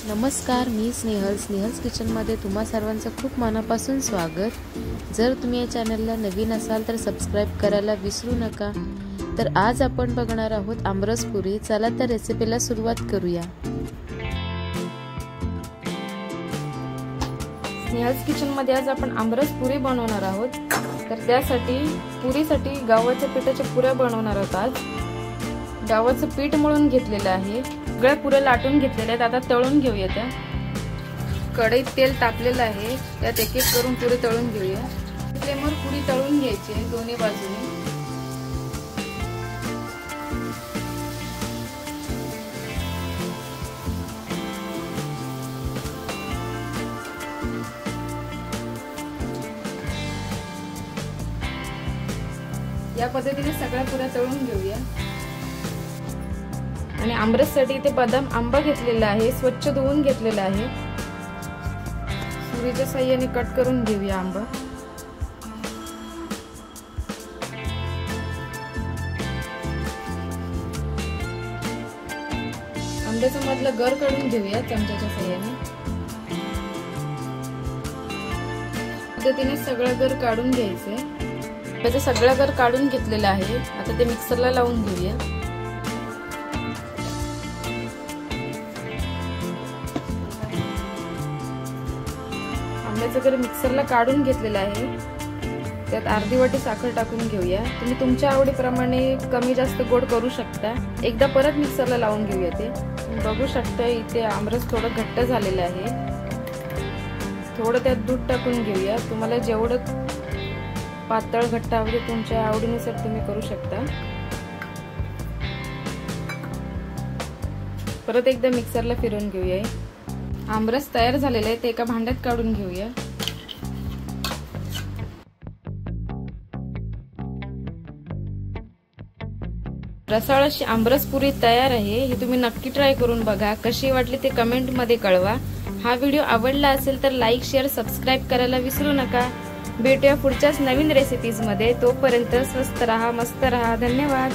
नमस्कार, मी स्नेहल्स किचनमध्ये तुम्हा सर्वांचं खूप मनापासून स्वागत। जर तुम्ही या चॅनलला नवीन असाल तर सबस्क्राइब करायला विसरू नका। तर आज आपण बघणार आहोत आमरस पुरी। चला तर रेसिपीला सुरुवात करूया। स्नेहल्स किचनमध्ये आज आपण आमरस पुरी बनवणार आहोत। तर त्यासाठी पुरीसाठी गव्हाच्या पिठाच्या पुऱ्या बनवणार आहोत। आज गव्हाचं पीठ मळून घेतलेलं आहे, सगळ्या पुऱ्या लाटून घेतलेल्या आहेत। आता तळून घेऊया। त्या कढईत तेल तापलेलं आहे, त्यात एक एक करून पुरी तळून घेऊया। फ्लेमवर पुरी तळून घ्यायची आहे दोन्ही बाजूने। या पद्धतीने सगळ्या पुऱ्या तळून घेऊया। आणि आमरससाठी इथे बदाम आंबा घेतलेला आहे, स्वच्छ धुवून घेतलेला आहे। सुरीच्या साहाय्याने कट करून घेऊया आंबा। आंब्याचा मधला गर काढून घेऊया चमच्याच्या साहाय्याने। पद्धतीने सगळा गर काढून घ्यायचे। त्याचा सगळा गर काढून घेतलेला आहे। आता ते मिक्सरला लावून घेऊया। आंब्याचा गर मिक्सरला काढून घेतलेला आहे, त्यात अर्धी वाटी साखर टाकून घेऊया। तुम्ही तुमच्या आवडीप्रमाणे कमी जास्त गोड करू शकता। एकदा परत मिक्सरला लावून घेऊया। ते बघू शकता इथे आमरस थोडं घट्ट झालेलं आहे। थोडं त्यात दूध टाकून घेऊया। तुम्हाला जेवढं पातळ घट्ट हवे तुमच्या आवडीनुसार तुम्ही करू शकता। परत एकदा मिक्सरला फिरवून घेऊया। आमरस तयार झालेला आहे, ते एका भांड्यात काढून घेऊया। रसाळ अशी आमरस पुरी तयार आहे। ही तुम्ही नक्की ट्राय करून बघा। कशी वाटली ते कमेंट मध्ये कळवा। हा व्हिडिओ आवडला असेल तर लाईक, शेअर, सबस्क्राइब करायला विसरू नका। भेटूया पुढच्याच नवीन रेसिपीज मध्ये। तोपर्यंत स्वस्त रहा, मस्त रहा। धन्यवाद।